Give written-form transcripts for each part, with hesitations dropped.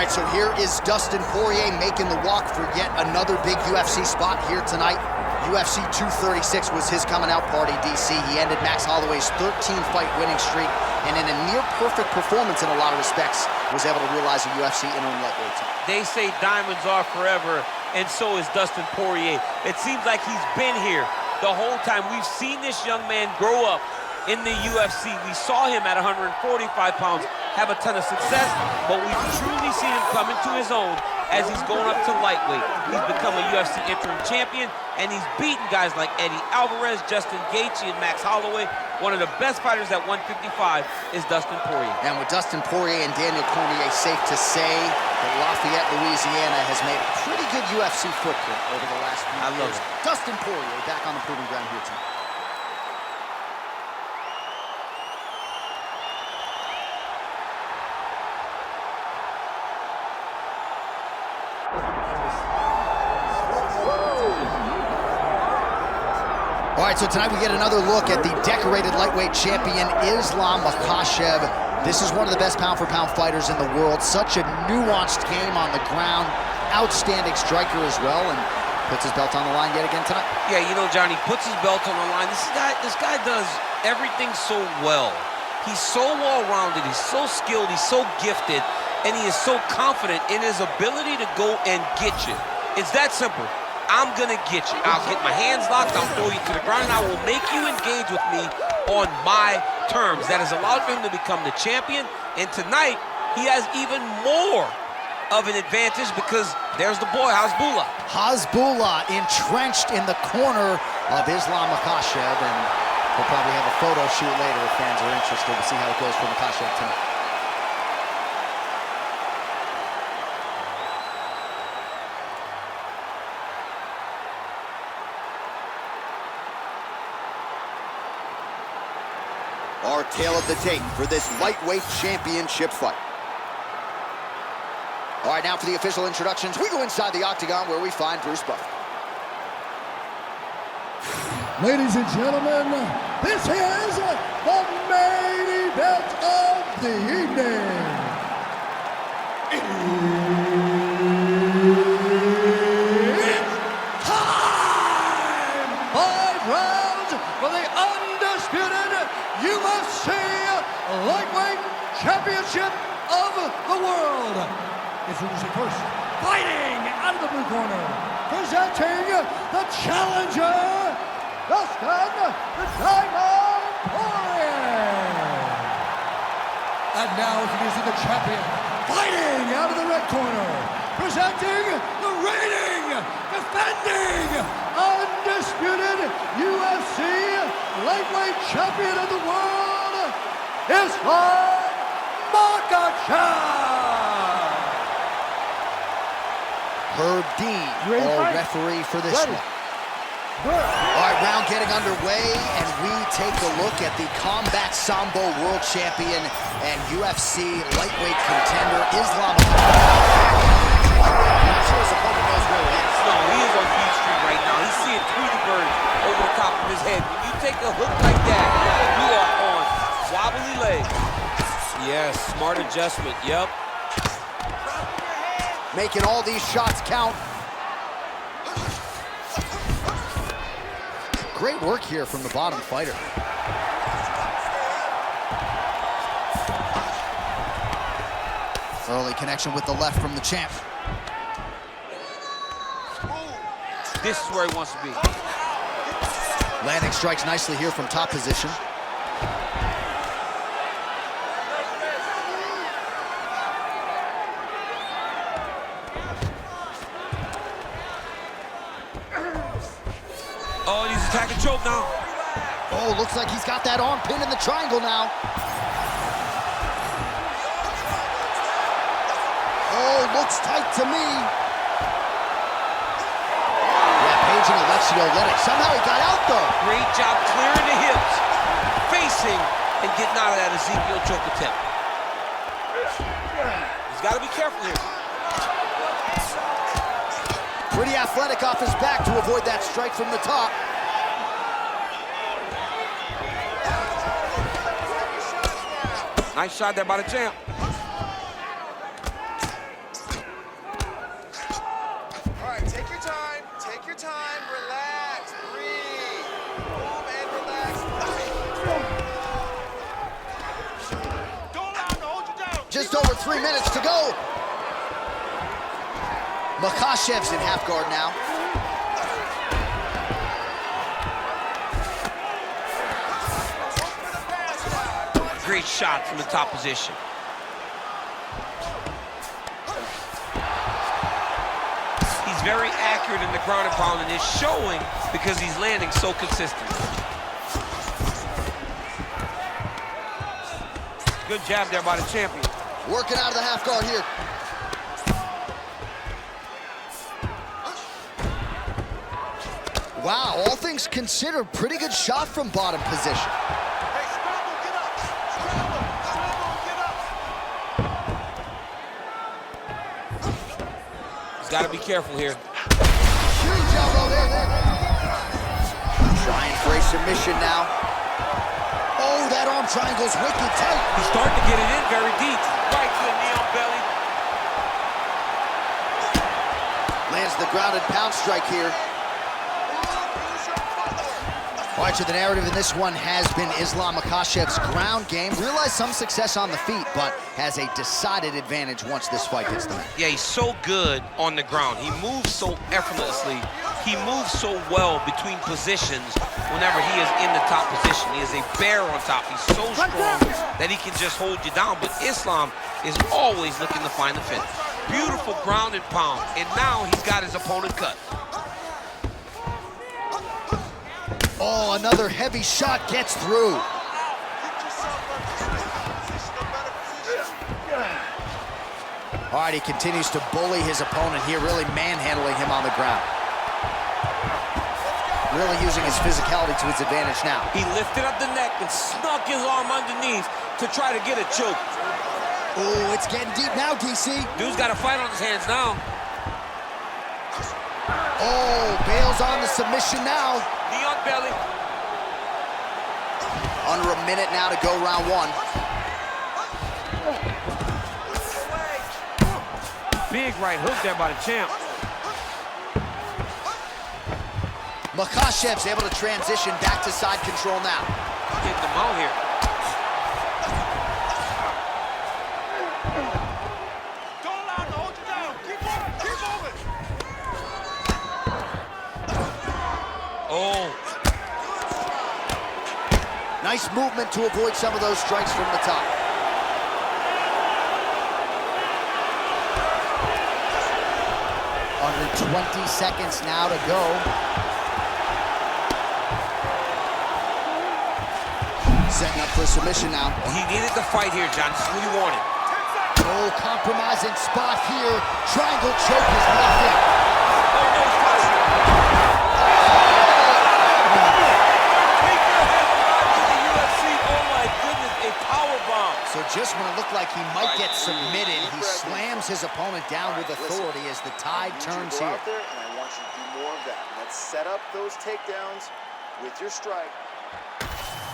right, so here is Dustin Poirier making the walk for yet another big UFC spot here tonight. UFC 236 was his coming out party, DC. He ended Max Holloway's 13-fight winning streak, and in a near-perfect performance in a lot of respects, was able to realize a UFC interim lightweight title. They say diamonds are forever, and so is Dustin Poirier. It seems like he's been here the whole time. We've seen this young man grow up in the UFC. We saw him at 145 pounds have a ton of success, but we've truly seen him come into his own as he's going up to lightweight. He's become a UFC interim champion, and he's beaten guys like Eddie Alvarez, Justin Gaethje, and Max Holloway. One of the best fighters at 155 is Dustin Poirier. And with Dustin Poirier and Daniel Cormier, safe to say that Lafayette, Louisiana has made a pretty good UFC footprint over the last few years. I love it. Dustin Poirier back on the proving ground here tonight. All right, so tonight we get another look at the decorated lightweight champion, Islam Makhachev. This is one of the best pound-for-pound fighters in the world. Such a nuanced game on the ground. Outstanding striker as well, and puts his belt on the line yet again tonight. Yeah, you know, Johnny, puts his belt on the line. This guy does everything so well. He's so well-rounded, he's so skilled, he's so gifted, and he is so confident in his ability to go and get you. It's that simple. I'm gonna get you. I'll get my hands locked, I'll throw you to the ground, and I will make you engage with me on my terms. That has allowed for him to become the champion, and tonight, he has even more of an advantage because there's the boy, Hasbullah. Hasbullah entrenched in the corner of Islam Makhachev, and we'll probably have a photo shoot later if fans are interested to see how it goes for Makhachev tonight. Our tale of the tape for this lightweight championship fight. All right, now for the official introductions, we go inside the octagon where we find Bruce Buffer. Ladies and gentlemen, this is the main event of the evening. It's time! 5 rounds for the undisputed UFC Lightweight Championship of the World. Introducing first, fighting out of the blue corner, presenting the challenger, Dustin the Diamond Poirier. And now introducing the champion, fighting out of the red corner, presenting the reigning, defending, undisputed UFC Lightweight Champion of the World, Islam Makhachev. Herb Dean, our referee for this one. All right, round getting underway, and we take a look at the Combat Sambo World Champion and UFC lightweight contender, Islam Makhachev. I'm not sure his opponent knows where he is. No, he is on Beat Street right now. He's seeing Tweety Bird over the top of his head. When you take a hook like that, you are on wobbly legs. Yes, smart adjustment, yep. Making all these shots count. Great work here from the bottom fighter. Early connection with the left from the champ. This is where he wants to be. Landing strikes nicely here from top position. Oh, and he's attacking choke now. Oh, looks like he's got that arm pin in the triangle now. Oh, looks tight to me. Yeah, Paging Alexio let it. Somehow he got out, though. Great job clearing the hips, facing, and getting out of that Ezekiel choke attempt. He's got to be careful here. Pretty athletic off his back to avoid that strike from the top. Nice shot there by the champ. Take your time, relax, breathe. Move and relax. Don't allow him to hold you down. Just over 3 minutes to go. Makhachev's in half guard now. Great shot from the top position. He's very accurate in the ground and pound, and it's showing because he's landing so consistent. Good jab there by the champion. Working out of the half guard here. Wow, all things considered, pretty good shot from bottom position. Hey, scramble, get up. Scramble, get up. He's got to be careful here. Huge elbow there. Trying for a submission now. Oh, that arm triangle's wicked tight. He's starting to get it in very deep. Right to the knee on belly. Lands the grounded pound strike here. All right, so the narrative in this one has been Islam Makhachev's ground game. Realized some success on the feet, but has a decided advantage once this fight gets to him. Yeah, he's so good on the ground. He moves so effortlessly. He moves so well between positions whenever he is in the top position. He is a bear on top. He's so strong that he can just hold you down. But Islam is always looking to find the finish. Beautiful ground and pound. And now he's got his opponent cut. Oh, another heavy shot gets through. All right, he continues to bully his opponent here, really manhandling him on the ground. Really using his physicality to his advantage now. He lifted up the neck and snuck his arm underneath to try to get a choke. Oh, it's getting deep now, DC. Dude's got a fight on his hands now. Oh, bails on the submission now. Knee on belly. Under a minute now to go round one. Big right hook there by the champ. Makhachev's able to transition back to side control now. Get them out here. Don't allow him to hold you down. Keep moving. Oh. Nice movement to avoid some of those strikes from the top. Under 20 seconds now to go. Setting up for a submission now. He needed the fight here, John. This is what he wanted. Oh, compromising spot here. Triangle choke is nothing. Oh, no, he's touching. Take your head around to the UFC. Oh, my goodness, a powerbomb. So just when it looked like he might get submitted, he slams his opponent down with authority as the tide turns here. Out there, and I want you to do more of that. Let's set up those takedowns with your strike.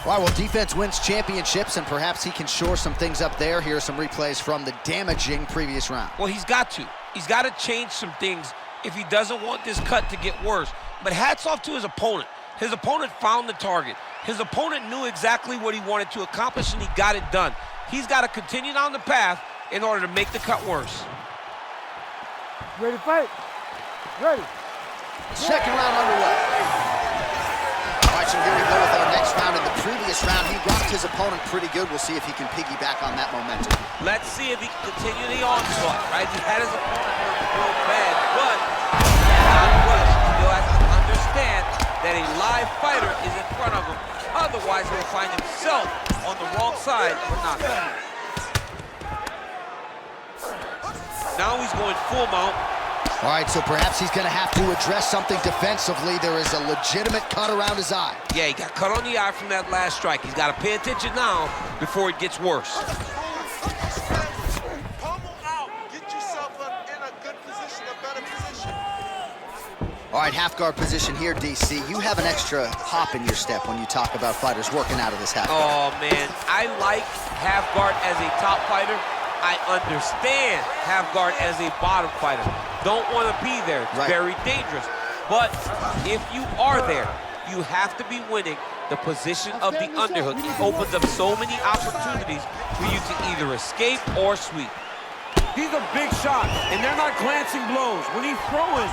All right, well, defense wins championships, and perhaps he can shore some things up there. Here are some replays from the damaging previous round. Well, he's got to. He's got to change some things if he doesn't want this cut to get worse. But hats off to his opponent. His opponent found the target. His opponent knew exactly what he wanted to accomplish, and he got it done. He's got to continue down the path in order to make the cut worse. Ready to fight? Ready. Second round underway. All right, so here we go with our next round. In the previous round, he rocked his opponent pretty good. We'll see if he can piggyback on that momentum. Let's see if he can continue the onslaught, right? He had his opponent real bad, but not rush. He still has to understand that a live fighter is in front of him. Otherwise, he'll find himself on the wrong side of a knockout. Now he's going full mount. All right, so perhaps he's going to have to address something defensively. There is a legitimate cut around his eye. Yeah, he got cut on the eye from that last strike. He's got to pay attention now before it gets worse. Pummel out. Get yourself in a good position, a better position. All right, half guard position here, DC. You have an extra hop in your step when you talk about fighters working out of this half guard. Oh, man, I like half guard as a top fighter. I understand half guard as a bottom fighter. don't want to be there. It's very dangerous. But if you are there, you have to be winning the position of the underhook. It opens up so many opportunities for you to either escape or sweep. These are big shots, and they're not glancing blows. When he's throwing,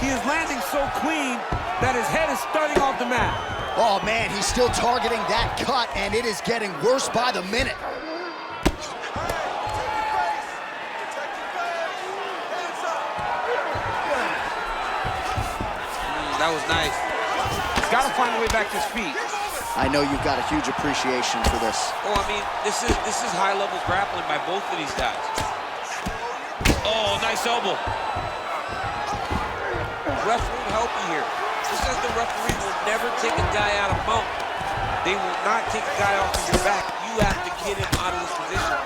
he is landing so clean that his head is starting off the mat. Oh man, he's still targeting that cut, and it is getting worse by the minute. That was nice. He's got to find a way back to his feet. I know you've got a huge appreciation for this. Oh, I mean, this is high-level grappling by both of these guys. Oh, nice elbow. Ref won't help you here. Just as the referee will never take a guy out of mount, they will not take a guy off of your back. You have to get him out of this position.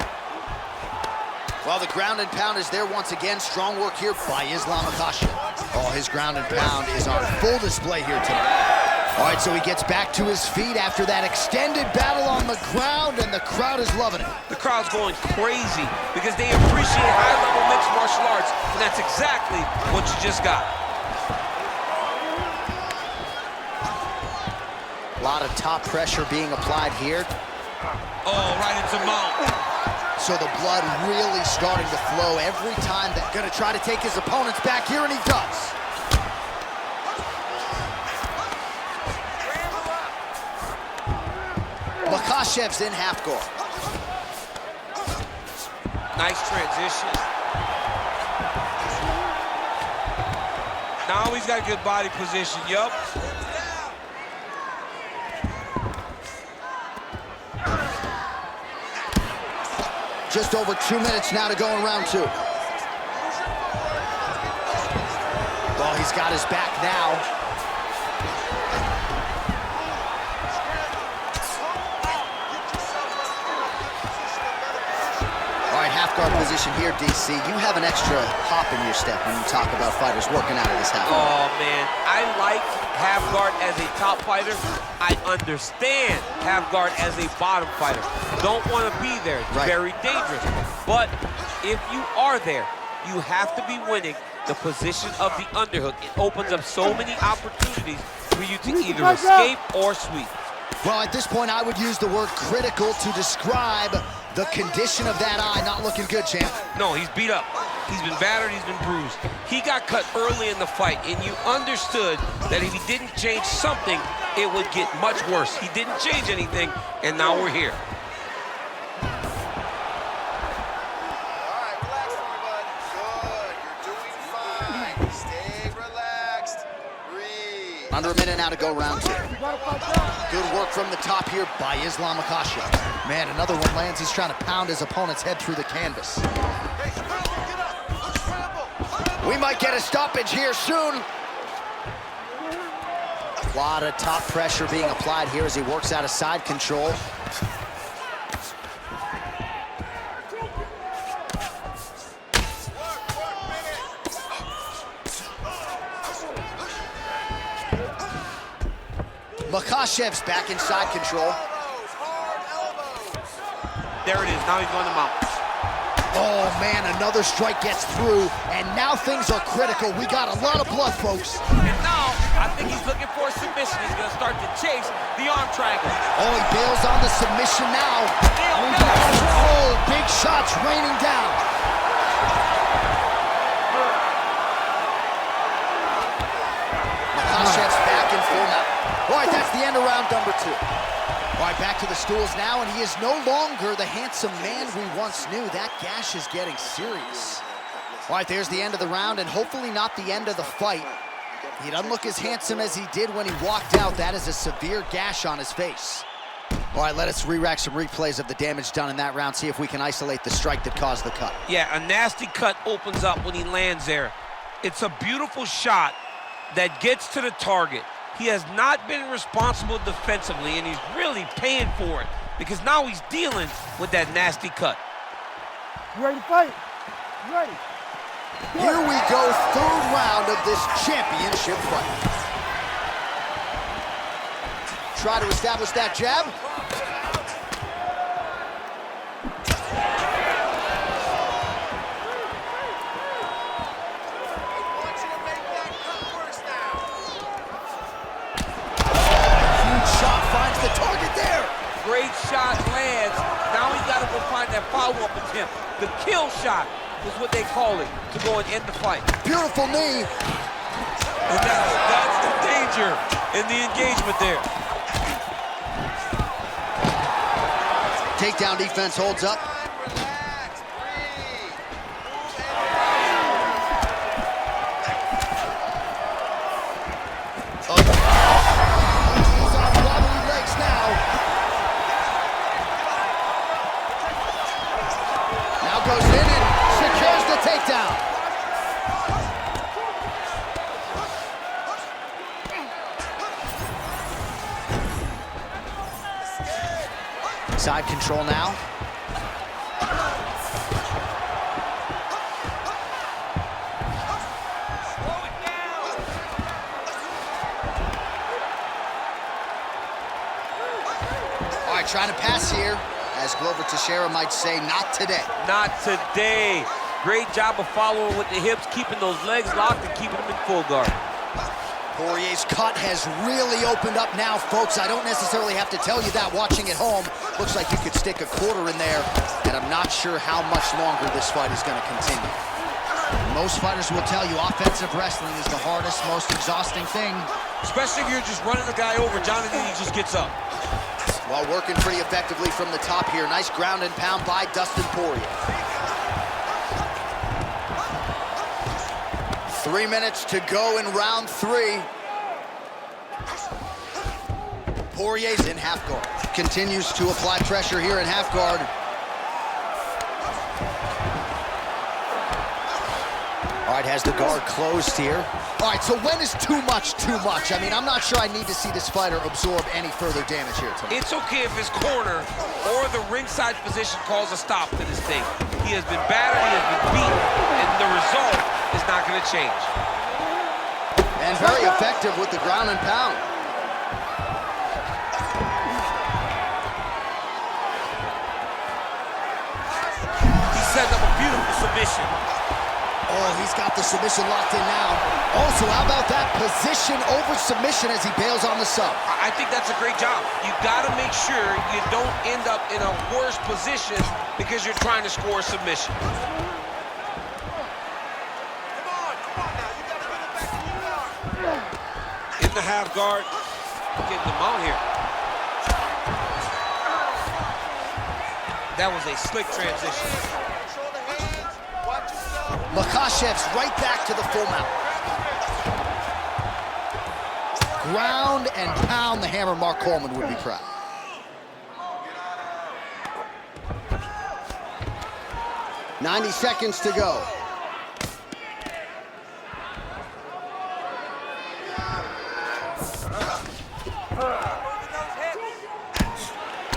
Well, the ground and pound is there once again. Strong work here by Islam Makhachev. Oh, his ground and pound is on full display here tonight. All right, so he gets back to his feet after that extended battle on the ground, and the crowd is loving it. The crowd's going crazy because they appreciate high-level mixed martial arts, and that's exactly what you just got. A lot of top pressure being applied here. Oh, right into mount. So the blood really starting to flow every time that gonna try to take his opponents back here, and he does. Makhachev's in half guard. Nice transition. Now he's got a good body position, yup. Just over 2 minutes now to go in round two. Well, he's got his back now. All right, half guard position here, DC. You have an extra hop in your step when you talk about fighters working out of this half guard. Oh, man, I like half guard as a top fighter. I understand half guard as a bottom fighter. Don't want to be there. It's very dangerous. But if you are there, you have to be winning the position of the underhook. It opens up so many opportunities for you to either escape or sweep. Well, at this point, I would use the word critical to describe the condition of that eye. Not looking good, champ. No, he's beat up. He's been battered, he's been bruised. He got cut early in the fight, and you understood that if he didn't change something, it would get much worse. He didn't change anything, and now we're here. Under a minute now to go round two. Good work from the top here by Islam Makhachev. Man, another one lands. He's trying to pound his opponent's head through the canvas. We might get a stoppage here soon. A lot of top pressure being applied here as he works out of side control. Makhachev's back in side control. There it is, now he's going to mount. Oh man, another strike gets through, and now things are critical. We got a lot of blood, folks. And now, I think he's looking for a submission. He's gonna start to chase the arm triangle. Oh, he bails on the submission now. Oh, big shots raining down. Makhachev's back in full now. All right, that's the end of round number two. All right, back to the stools now, and he is no longer the handsome man we once knew. That gash is getting serious. All right, there's the end of the round, and hopefully not the end of the fight. He doesn't look as handsome as he did when he walked out. That is a severe gash on his face. All right, let us re-rack some replays of the damage done in that round, see if we can isolate the strike that caused the cut. Yeah, a nasty cut opens up when he lands there. It's a beautiful shot that gets to the target. He has not been responsible defensively, and he's really paying for it because now he's dealing with that nasty cut. You ready to fight? You ready? Here we go, third round of this championship fight. Try to establish that jab. great shot lands. Now he's got to go find that follow-up attempt. The kill shot is what they call it, to go and end the fight. Beautiful knee. And that's the danger in the engagement there. Takedown defense holds up. Relax, breathe. He's on wobbly legs now. Now goes in and secures the takedown. Side control now. All right, trying to pass here. As Glover Teixeira might say, not today. Not today. Great job of following with the hips, keeping those legs locked and keeping them in full guard. Poirier's cut has really opened up now, folks. I don't necessarily have to tell you that watching at home. Looks like you could stick a quarter in there, and I'm not sure how much longer this fight is going to continue. Most fighters will tell you offensive wrestling is the hardest, most exhausting thing. Especially if you're just running the guy over. Jonathan, he just gets up. While working pretty effectively from the top here. Nice ground and pound by Dustin Poirier. 3 minutes to go in round 3. Poirier's in half guard. Continues to apply pressure here in half guard. All right, has the guard closed here. All right, so when is too much too much? I mean, I'm not sure I need to see this fighter absorb any further damage here tonight. It's okay if his corner or the ringside position calls a stop to this thing. He has been battered, he has been beaten, and the result is not going to change. And very effective with the ground and pound. He set up a beautiful submission. Oh, he's got the submission locked in now. Also, how about that position over submission as he bails on the sub? I think that's a great job. You got to make sure you don't end up in a worse position because you're trying to score a submission. Come on now. You got to get it back to your guard. In the half guard, getting them out here. That was a slick transition. Control the hands. Watch yourself. Makhachev's right back to the full mount. Ground and pound, the hammer. Mark Coleman would be proud. "90 seconds to go.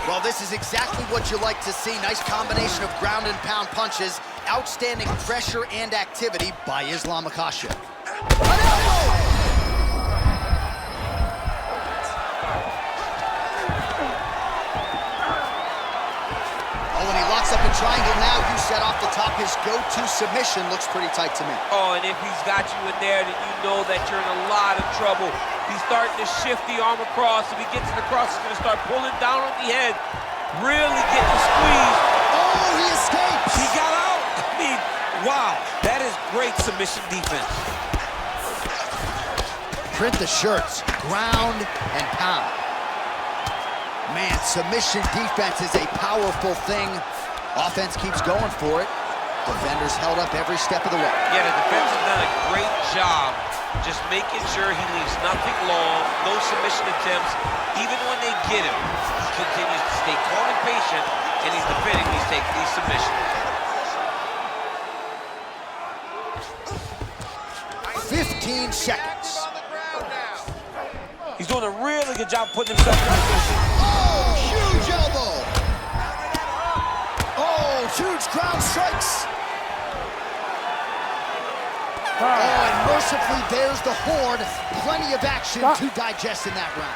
Well, this is exactly what you like to see. Nice combination of ground and pound punches. Outstanding pressure and activity by Islam Makhachev. An elbow! Oh, and he locks up a triangle now. You set off the top. His go-to submission looks pretty tight to me. Oh, and if he's got you in there, then you know that you're in a lot of trouble. He's starting to shift the arm across. If he gets it across, he's going to start pulling down on the head. Really get the squeeze. Oh, he escapes! He got out. I mean, wow. That is great submission defense. Print the shirts. Ground and pound. Man, submission defense is a powerful thing. Offense keeps going for it. Defenders held up every step of the way. Yeah, the defense has done a great job just making sure he leaves nothing long, no submission attempts. Even when they get him, he continues to stay calm and patient, and he's defending these submissions. 15 seconds. On the ground now. He's doing a really good job putting himself in position. Oh, huge elbow. Oh, huge ground strikes. Oh, and mercifully, there's the horde. Plenty of action to digest in that round.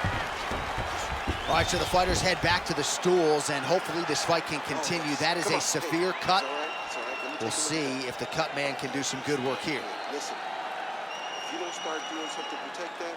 All right, so the fighters head back to the stools, and hopefully this fight can continue. That is a severe cut. We'll see if the cut man can do some good work here. Listen, if you don't start doing something to protect that,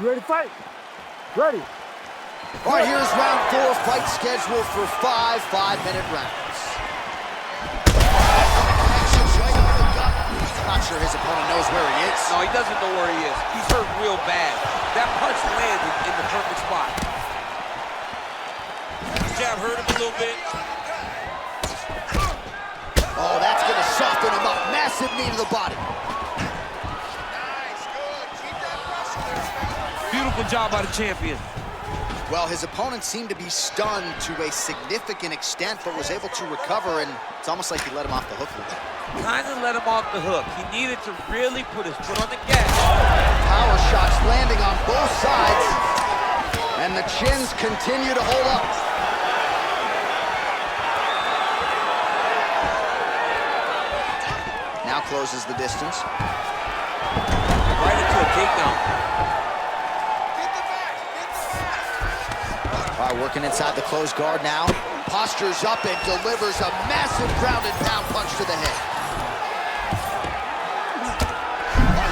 You ready to fight? Ready. All right, here's round 4, fight scheduled for 5 5-minute rounds. Actions right over the gut. I'm not sure his opponent knows where he is. No, he doesn't know where he is. He's hurt real bad. That punch landed in the perfect spot. Jab hurt him a little bit. Oh, that's gonna soften him up. Massive knee to the body. Nice, good. Keep that pressure there, Beautiful job by the champion. Well, his opponent seemed to be stunned to a significant extent, but was able to recover, and it's almost like he let him off the hook a little bit. Kind of let him off the hook. He needed to really put his foot on the gas. Power shots landing on both sides, and the chins continue to hold up. Now closes the distance. Right into a takedown. All right, working inside the closed guard now. Postures up and delivers a massive ground and pound punch to the head.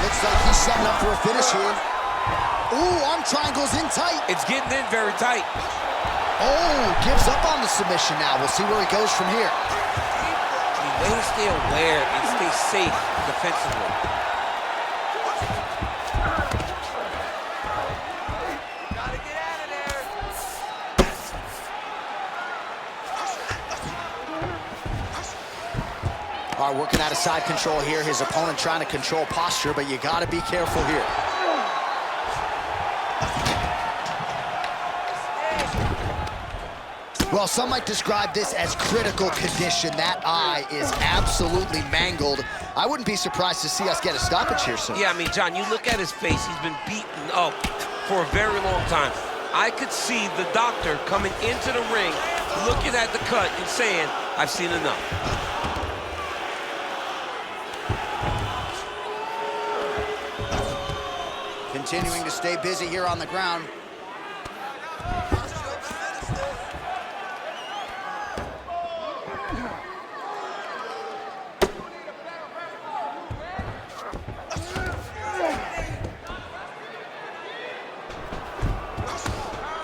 Looks like he's setting up for a finish here. Ooh, arm triangles in tight. It's getting in very tight. Oh, gives up on the submission now. We'll see where he goes from here. The way to stay aware and stay safe defensively. Gotta get out of there. All right, working out of side control here. His opponent trying to control posture, but you got to be careful here. Well, some might describe this as critical condition. That eye is absolutely mangled. I wouldn't be surprised to see us get a stoppage here soon. Yeah, I mean, John, you look at his face. He's been beaten up for a very long time. I could see the doctor coming into the ring, looking at the cut and saying, I've seen enough. Continuing to stay busy here on the ground.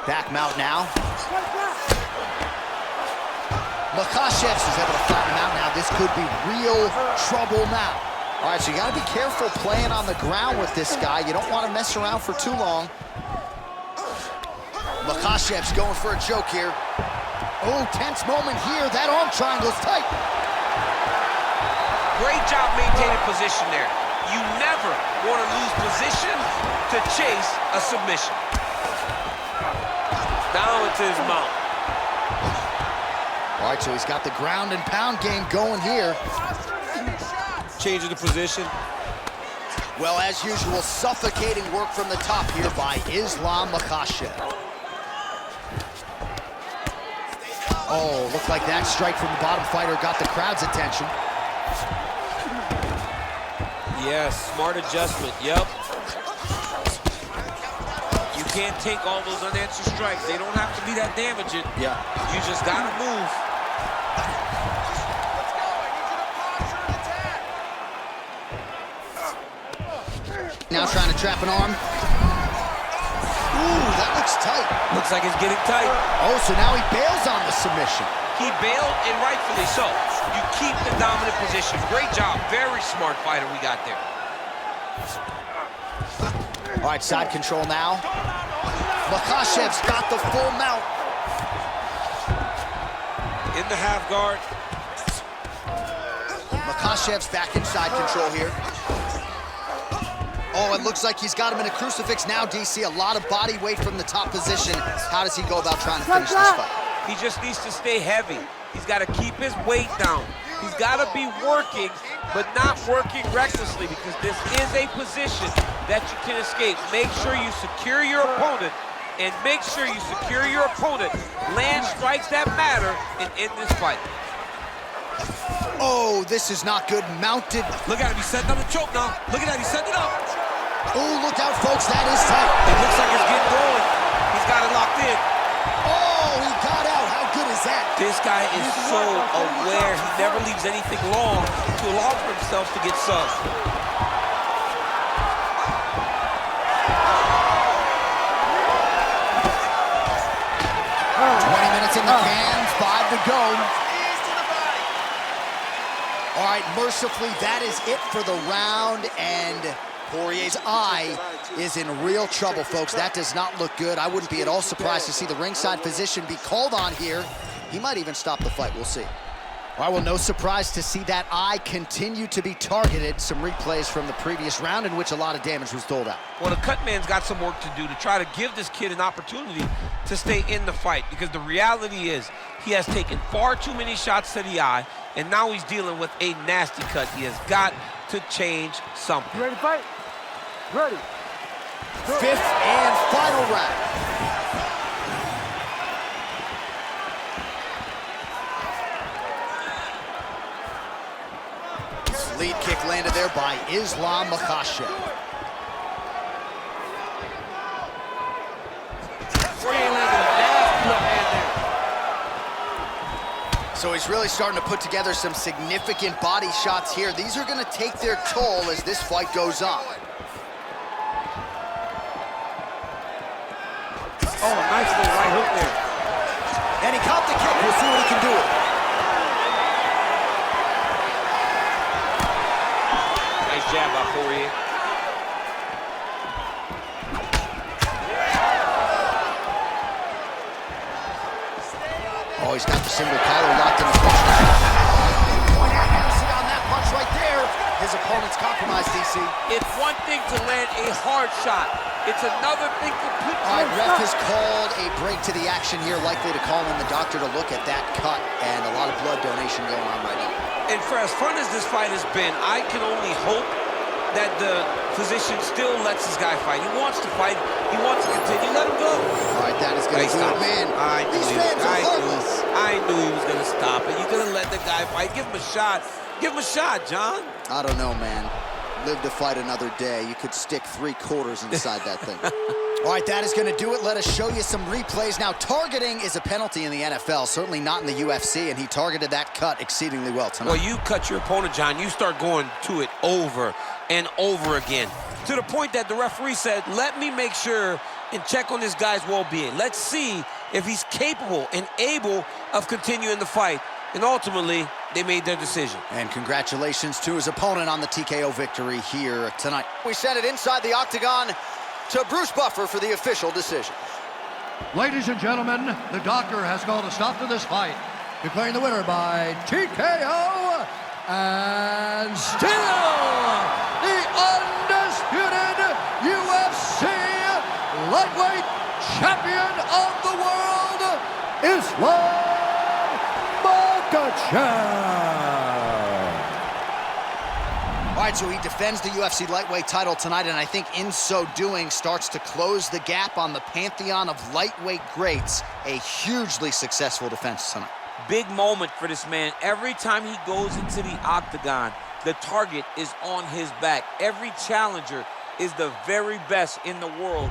Back mount now. Makhachev is able to flatten him out now. This could be real trouble now. All right, so you got to be careful playing on the ground with this guy. You don't want to mess around for too long. Makhachev's going for a choke here. Oh, tense moment here. That arm triangle's tight. Great job maintaining position there. You never want to lose position to chase a submission. Down into his mouth. All right, so he's got the ground and pound game going here. Changing the position. Well, as usual, suffocating work from the top here by Islam Makhachev. Oh, looked like that strike from the bottom fighter got the crowd's attention. Yes, smart adjustment, yep. You can't take all those unanswered strikes. They don't have to be that damaging. Yeah. You just gotta move. Now trying to trap an arm. Ooh, that looks tight. Looks like it's getting tight. Oh, so now he bails on the submission. He bailed, and rightfully so. You keep the dominant position. Great job. Very smart fighter we got there. All right, side control now. Makhachev's got the full mount. In the half guard. Makhachev's back in side control here. Oh, it looks like he's got him in a crucifix now, DC. A lot of body weight from the top position. How does he go about trying to finish this fight? He just needs to stay heavy. He's got to keep his weight down. He's got to be working, but not working recklessly, because this is a position that you can escape. Make sure you secure your opponent, and make sure you secure your opponent. Land strikes that matter and end this fight. Oh, this is not good. Mounted. Look at him. He's setting up the choke now. Look at that. He's setting it up. Oh, look out, folks. That is tight. It looks like it's getting going. He's got it locked in. Oh, he got out. How good is that? This guy is so aware. He never leaves anything long to allow for himself to get subbed. in the can, 5 to go. Knees to the body. All right, mercifully, that is it for the round, and Poirier's eye is in real trouble, folks. That does not look good. I wouldn't be at all surprised to see the ringside physician be called on here. He might even stop the fight. We'll see. All right, well, no surprise to see that eye continue to be targeted. Some replays from the previous round in which a lot of damage was doled out. Well, the cut man's got some work to do to try to give this kid an opportunity to stay in the fight, because the reality is he has taken far too many shots to the eye, and now he's dealing with a nasty cut. He has got to change something. You ready to fight? Ready. Fifth and final round. Lead kick landed there by Islam Makhachev. So he's really starting to put together some significant body shots here. These are going to take their toll as this fight goes on. Oh, nice little right hook there. And he caught the kick. We'll see what he can do with it. Nice jab by Poirier. Oh, he's got the single collar locked in the punch. Point accuracy on that punch right there. His opponent's compromised, DC. It's one thing to land a hard shot. It's another thing to put All right, ref has called a break to the action here, likely to call in the doctor to look at that cut, and a lot of blood donation going on right now. And for as fun as this fight has been, I can only hope that the physician still lets this guy fight. He wants to fight. He wants to continue. Let him go. All right, that is going to do it, man. These fans are heartless. I knew he was going to stop it. You're going to let the guy fight. Give him a shot. Give him a shot, John. I don't know, man. Live to fight another day. You could stick 3 quarters inside that thing. All right, that is going to do it. Let us show you some replays. Now, targeting is a penalty in the NFL, certainly not in the UFC, and he targeted that cut exceedingly well tonight. Well, you cut your opponent, John. You start going to it over and over again, to the point that the referee said, let me make sure and check on this guy's well-being. Let's see if he's capable and able of continuing the fight. And ultimately, they made their decision. And congratulations to his opponent on the TKO victory here tonight. We send it inside the octagon to Bruce Buffer for the official decision. Ladies and gentlemen, the doctor has called a stop to this fight, declaring the winner by TKO, and still the undisputed UFC lightweight champion of the world, Islam Makhachev. All right, so he defends the UFC lightweight title tonight, and I think in so doing starts to close the gap on the pantheon of lightweight greats. A hugely successful defense tonight. Big moment for this man. Every time he goes into the octagon, the target is on his back. Every challenger is the very best in the world.